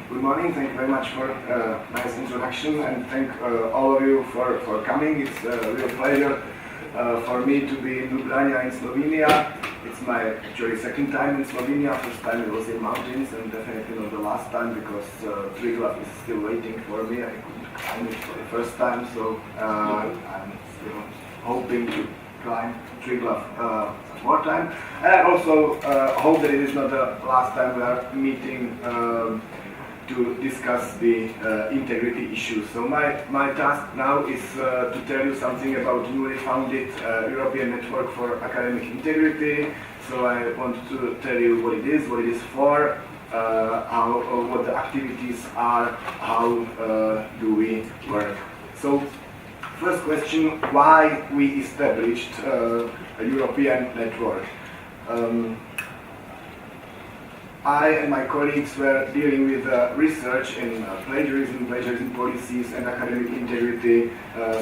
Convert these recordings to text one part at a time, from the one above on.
Good morning. Thank you very much for nice introduction, and thank all of you for coming. It's a real pleasure for me to be in Ljubljana in Slovenia. It's my actually second time in Slovenia. First time it was in mountains, and definitely not the last time because Triglav is still waiting for me. I couldn't climb it for the first time, so I'm still hoping to climb Triglav more time. And I also hope that it is not the last time we are meeting to discuss the integrity issues. So my task now is to tell you something about newly founded European Network for Academic Integrity. So I want to tell you what it is for, what the activities are, how do we work. So first question, why we established a European network. I and my colleagues were dealing with research in plagiarism policies and academic integrity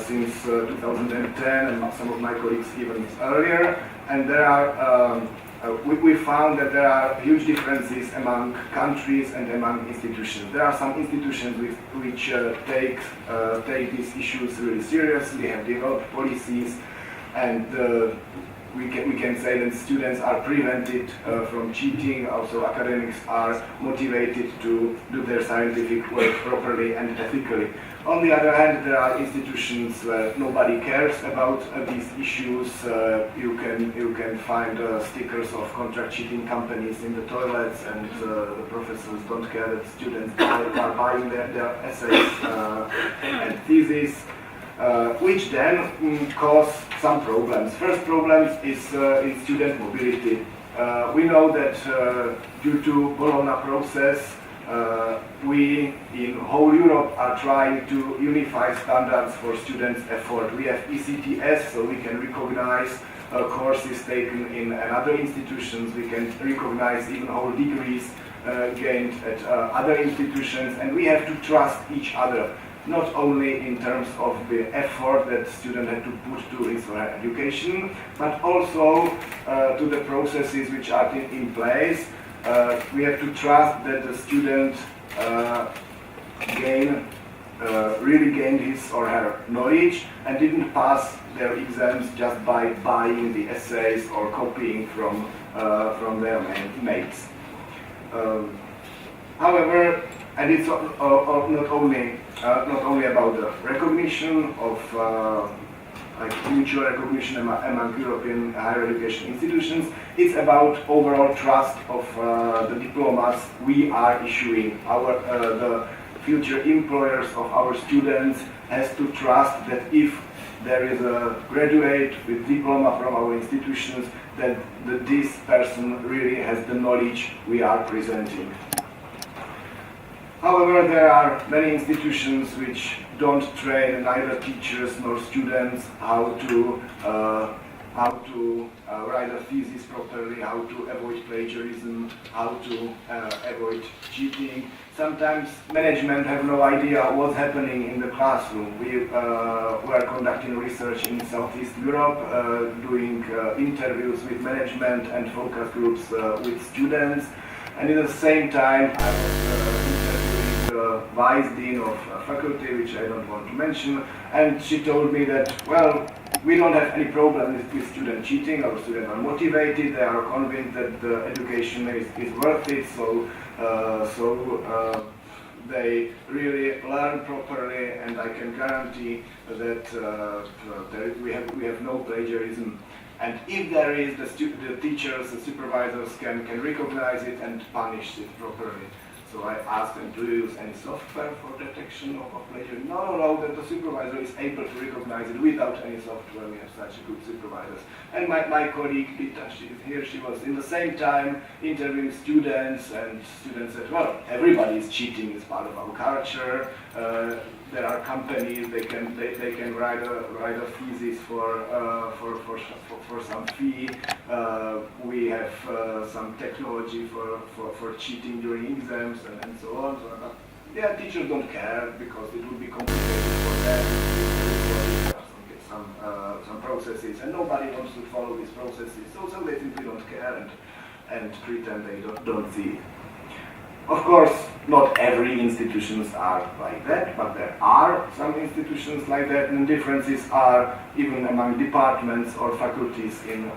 since 2010, and some of my colleagues even earlier. And there are, we found that there are huge differences among countries and among institutions. There are some institutions which take these issues really seriously, have developed policies, and we can say that students are prevented from cheating. Also, academics are motivated to do their scientific work properly and ethically. On the other hand, there are institutions where nobody cares about these issues. You can find stickers of contract cheating companies in the toilets, and the professors don't care that students are buying their essays and theses. Which then cause some problems. First problem is in student mobility. We know that due to Bologna process, we in whole Europe are trying to unify standards for students' effort. We have ECTS, so we can recognize courses taken in other institutions. We can recognize even whole degrees gained at other institutions, and we have to trust each other. Not only in terms of the effort that student had to put to his or her education, but also to the processes which are in place. We have to trust that the student really gained his or her knowledge and didn't pass their exams just by buying the essays or copying from their mates. However, and it's not only about the recognition of mutual recognition among European higher education institutions. It's about overall trust of the diplomas we are issuing. The future employers of our students has to trust that if there is a graduate with diploma from our institutions, that this person really has the knowledge we are presenting. However, there are many institutions which don't train neither teachers nor students how to write a thesis properly, how to avoid plagiarism, how to avoid cheating. Sometimes management have no idea what's happening in the classroom. We were conducting research in Southeast Europe, doing interviews with management and focus groups with students, and at the same time I was vice dean of faculty, which I don't want to mention, and she told me that, well, we don't have any problem with student cheating. Our students are motivated, they are convinced that the education is worth it, so they really learn properly, and I can guarantee that we have no plagiarism. And if there is, the teachers, the supervisors can recognize it and punish it properly. So I asked them, do you use any software for detection of plagiarism? No, that the supervisor is able to recognize it without any software. We have such good supervisors. And my colleague, Rita, she is here, she was in the same time interviewing students, and students said, well, everybody is cheating, it's part of our culture. There are companies, they can write a thesis for some fee. We have some technology for cheating during exams and so on. So, yeah, teachers don't care because it would be complicated for them. Some processes, and nobody wants to follow these processes. So they simply don't care and pretend they don't see it. Of course, not every institutions are like that, but there are some institutions like that, and differences are even among departments or faculties in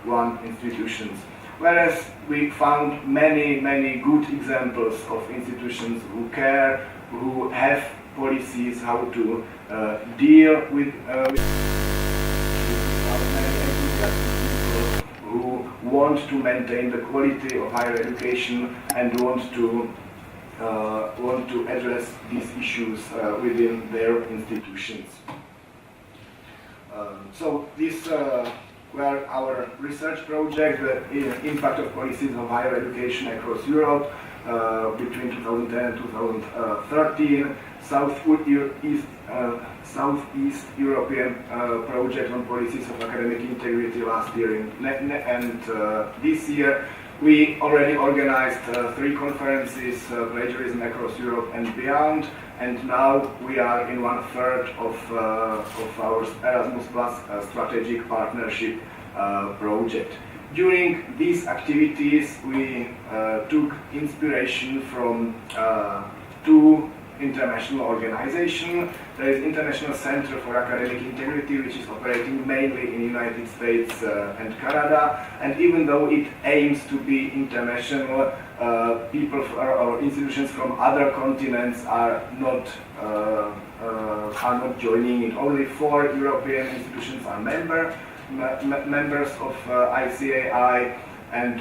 one institutions. Whereas we found many good examples of institutions who care, who have policies how to deal with who want to maintain the quality of higher education and want to address these issues within their institutions. So these were our research project, the impact of policies of higher education across Europe between 2010 and 2013, Southeast European project on policies of academic integrity last year, and this year we already organized 3 conferences, plagiarism across Europe and beyond, and now we are in 1/3 of our Erasmus Plus strategic partnership project. During these activities we took inspiration from 2 international organizations. There is International Center for Academic Integrity, which is operating mainly in the United States and Canada, and even though it aims to be international, people or institutions from other continents are not joining it. Only 4 European institutions are members of ICAI, and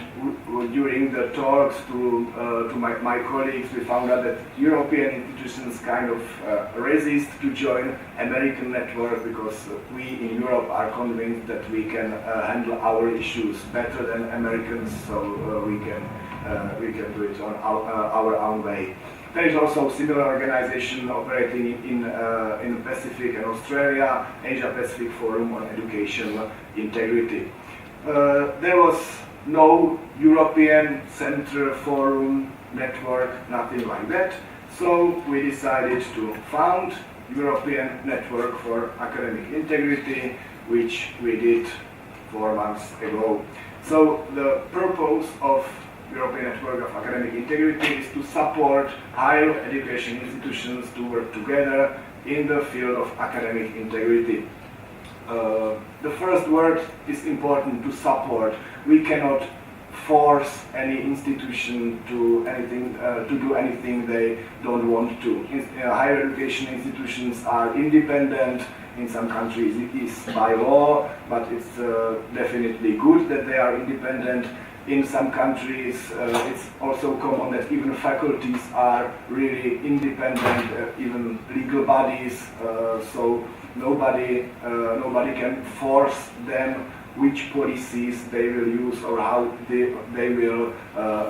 during the talks to my colleagues, we found out that European institutions kind of resist to join American network because we in Europe are convinced that we can handle our issues better than Americans, so we can do it on our own way. There is also similar organization operating in Pacific and Australia, Asia Pacific Forum on Educational Integrity. There was no European Center Forum network, nothing like that. So we decided to found European Network for Academic Integrity, which we did 4 months ago. So the purpose of European Network of Academic Integrity is to support higher education institutions to work together in the field of academic integrity. The first word is important, to support. We cannot force any institution to do anything they don't want to. Higher education institutions are independent. In some countries it is by law, but it's definitely good that they are independent. In some countries it's also common that even faculties are really independent, even legal bodies, so nobody can force them which policies they will use or how they will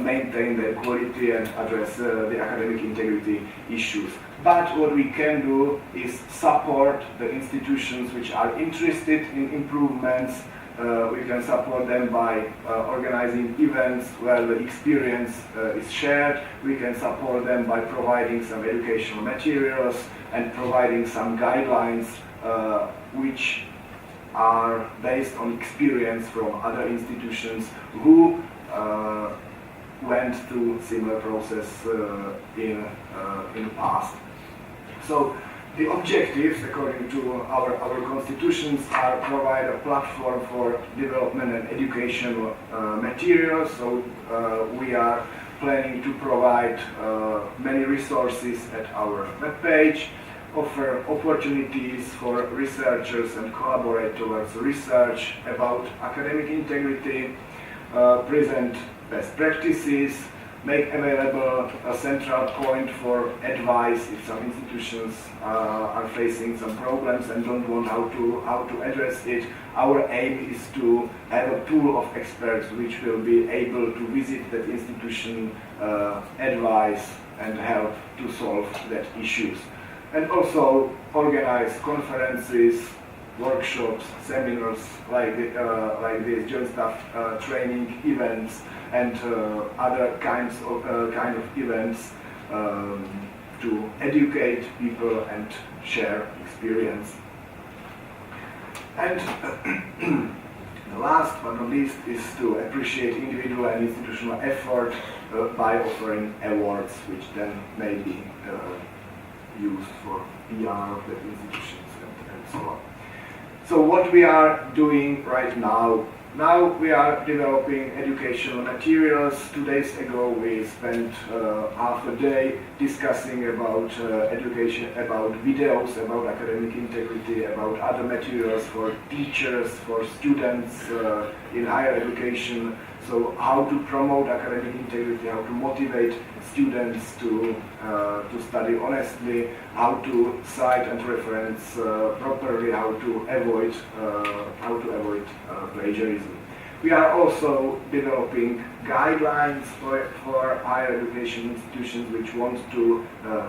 maintain their quality and address the academic integrity issues. But what we can do is support the institutions which are interested in improvements. We can support them by organizing events where the experience is shared. We can support them by providing some educational materials and providing some guidelines which are based on experience from other institutions who went through similar process in the past. So the objectives, according to our constitutions, are provide a platform for development and educational materials. So we are planning to provide many resources at our webpage, offer opportunities for researchers and collaborators research about academic integrity, present best practices, make available a central point for advice if some institutions are facing some problems and don't know how to address it. Our aim is to have a pool of experts which will be able to visit that institution, advise and help to solve that issues. And also organize conferences, workshops, seminars like this, joint staff training events, and other kinds of events to educate people and share experience. And the last but not least is to appreciate individual and institutional effort by offering awards, which then may be used for PR of the institutions and so on. So what we are doing right now? Now we are developing educational materials. 2 days ago we spent half a day discussing about education, about videos, about academic integrity, about other materials for teachers, for students in higher education. So how to promote academic integrity, how to motivate students to study honestly, how to cite and reference properly, how to avoid plagiarism. We are also developing guidelines for higher education institutions which want to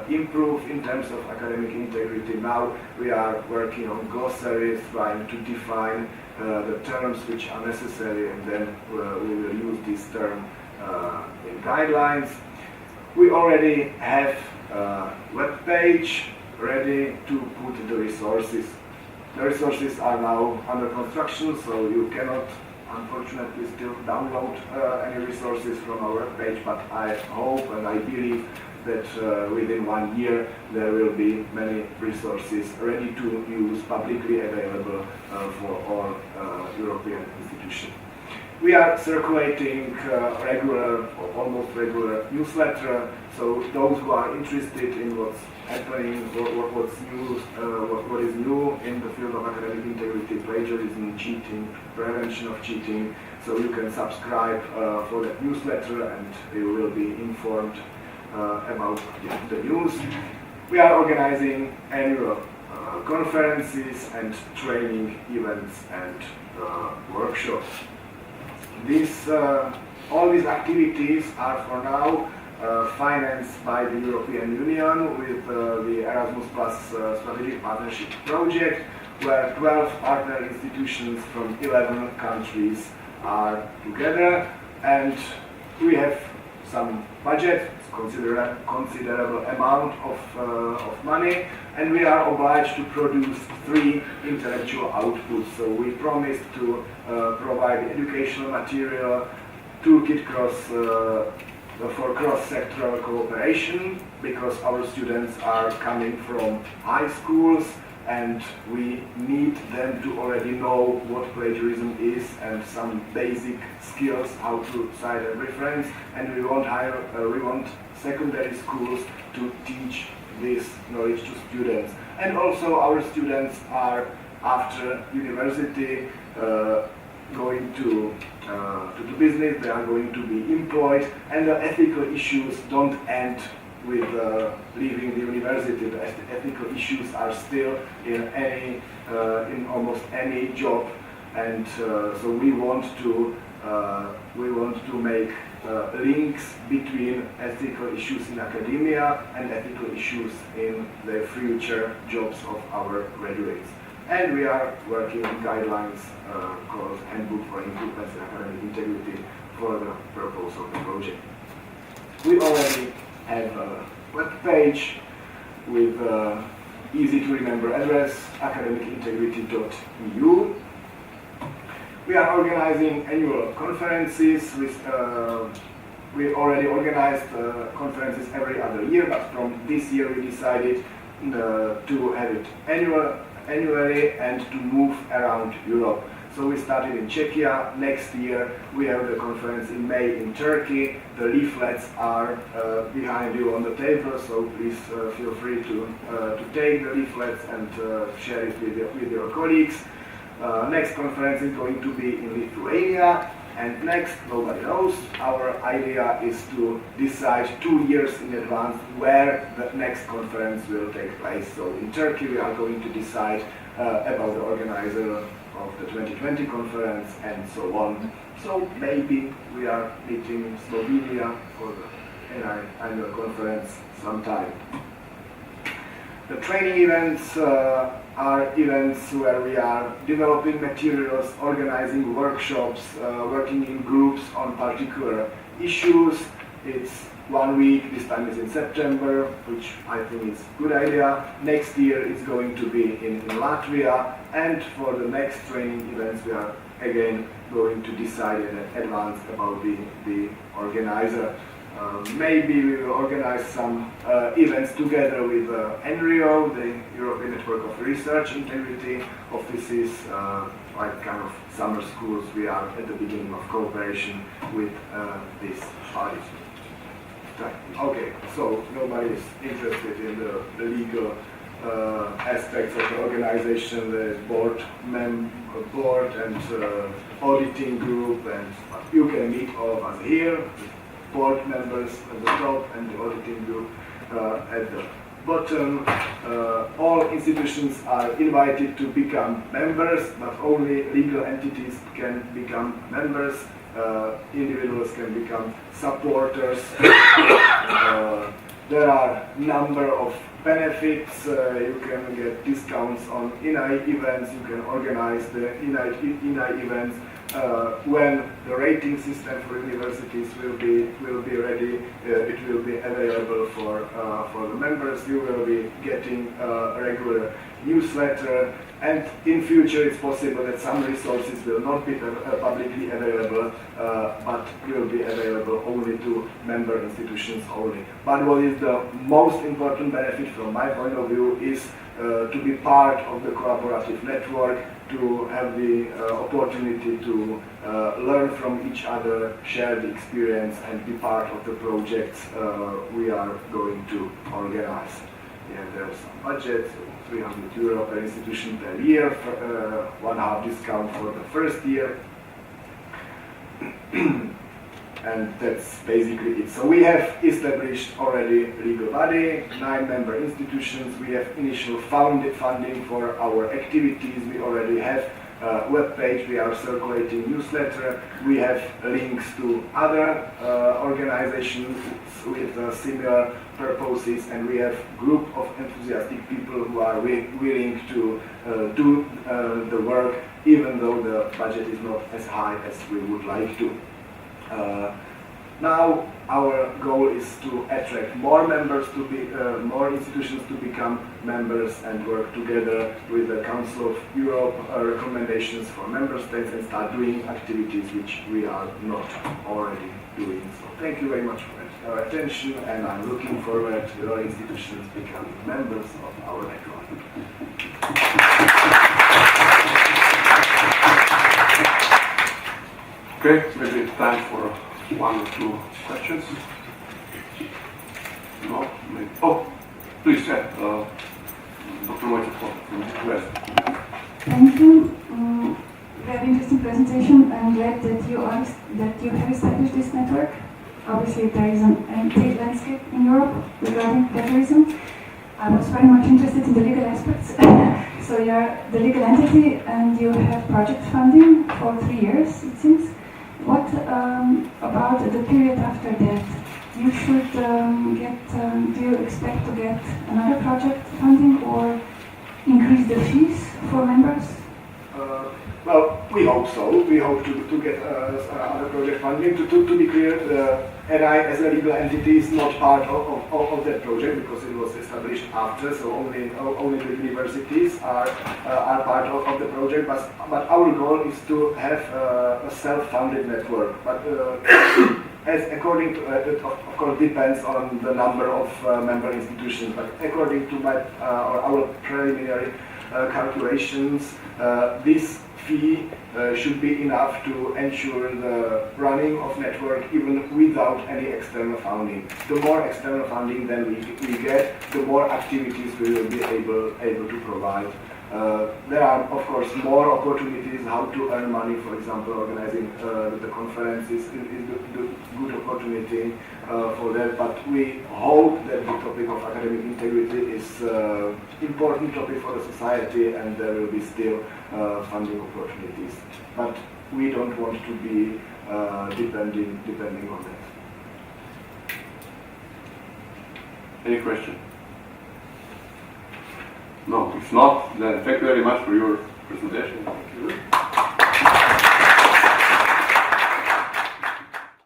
improve in terms of academic integrity. Now we are working on glossaries, trying to define the terms which are necessary, and then we will use this term in guidelines. We already have a web page ready to put the resources. The resources are now under construction, so you cannot unfortunately still download any resources from our web page, but I hope and I believe that within 1 year there will be many resources ready to use, publicly available for all European institutions. We are circulating regular or almost regular newsletter, so those who are interested in what's happening, what's new, what is new in the field of academic integrity, plagiarism, cheating, prevention of cheating, so you can subscribe for that newsletter and you will be informed about the news. We are organizing annual conferences and training events and workshops. All these activities are for now financed by the European Union with the Erasmus Plus Strategic Partnership Project, where 12 partner institutions from 11 countries are together, and we have some budget, considerable amount of money, and we are obliged to produce 3 intellectual outputs. So we promised to provide educational material, toolkit for cross-sectoral cooperation, because our students are coming from high schools and we need them to already know what plagiarism is and some basic skills how to cite and reference, and we want secondary schools to teach this knowledge to students. And also our students are, after university, going to do business, they are going to be employed, and the ethical issues don't end with leaving the university. The ethical issues are still in almost any job, and so we want to make links between ethical issues in academia and ethical issues in the future jobs of our graduates. And we are working on guidelines called Handbook for Improvements in Academic Integrity for the purpose of the project. We already have a web page with easy to remember address, academicintegrity.eu. We are organizing annual conferences. We already organized conferences every other year, but from this year we decided to have it annually and to move around Europe. So we started in Czechia. Next year we have the conference in May in Turkey. The leaflets are behind you on the table, so please feel free to take the leaflets and share it with your colleagues. Next conference is going to be in Lithuania, and next, nobody knows. Our idea is to decide 2 years in advance where the next conference will take place. So in Turkey we are going to decide about the organizer of the 2020 conference and so on. So maybe we are meeting in Slovenia for the ENAI annual conference sometime. The training events are events where we are developing materials, organizing workshops, working in groups on particular issues. It's 1 week, this time is in September, which I think is a good idea. Next year it's going to be in Latvia, and for the next training events we are again going to decide in advance about the organizer. Maybe we will organize some events together with ENRIO, the European Network of Research Integrity offices, like kind of summer schools. We are at the beginning of cooperation with these bodies. Okay, so nobody is interested in the legal aspects of the organization, the board and auditing group, and you can meet all of us here. Board members at the top and the auditing group at the bottom. All institutions are invited to become members, but only legal entities can become members. Individuals can become supporters. There are a number of benefits. You can get discounts on ENAI events. You can organize the ENAI events. When the rating system for universities will be ready, it will be available for the members. You will be getting a regular newsletter, and in future it's possible that some resources will not be publicly available, but will be available only to member institutions only. But what is the most important benefit from my point of view is to be part of the collaborative network, to have the opportunity to learn from each other, share the experience, and be part of the projects we are going to organize. Yeah, there's some budget, so €300 per institution per year, one-half discount for the first year. And that's basically it. So we have established already legal body, 9 member institutions. We have initial funding for our activities. We already have a web page. We are circulating newsletter. We have links to other organizations with similar purposes, and we have group of enthusiastic people who are willing to do the work, even though the budget is not as high as we would like to. Now our goal is to attract more members, to be more institutions to become members and work together with the Council of Europe recommendations for member states and start doing activities which we are not already doing. So thank you very much for your attention, and I'm looking forward to your institutions becoming members of our network. Okay, maybe it's time for 1 or 2 questions. No? Maybe. Oh, please, Dr. Wojciech from US. Thank you. Very interesting presentation. I'm glad that you have established this network. Obviously, there is an empty landscape in Europe regarding terrorism. I was very much interested in the legal aspects. So you are the legal entity, and you have project funding for 3 years, it seems. What about the period after that? You should do you expect to get another project funding or increase the fees for members? Well, we hope so. We hope to get other project funding. To be clear, ENAI as a legal entity is not part of that project because it was established after, so only the universities are part of the project. But our goal is to have a self-funded network. But as according to, of course, depends on the number of member institutions. But according to our preliminary calculations, this fee should be enough to ensure the running of network even without any external funding. The more external funding then we get, the more activities we will be able to provide. There are, of course, more opportunities how to earn money. For example, organizing the conferences is a good opportunity for that. But we hope that the topic of academic integrity is important topic for the society, and there will be still funding opportunities. But we don't want to be depending on that. Any question? No, if not, then thank you very much for your presentation. Thank you.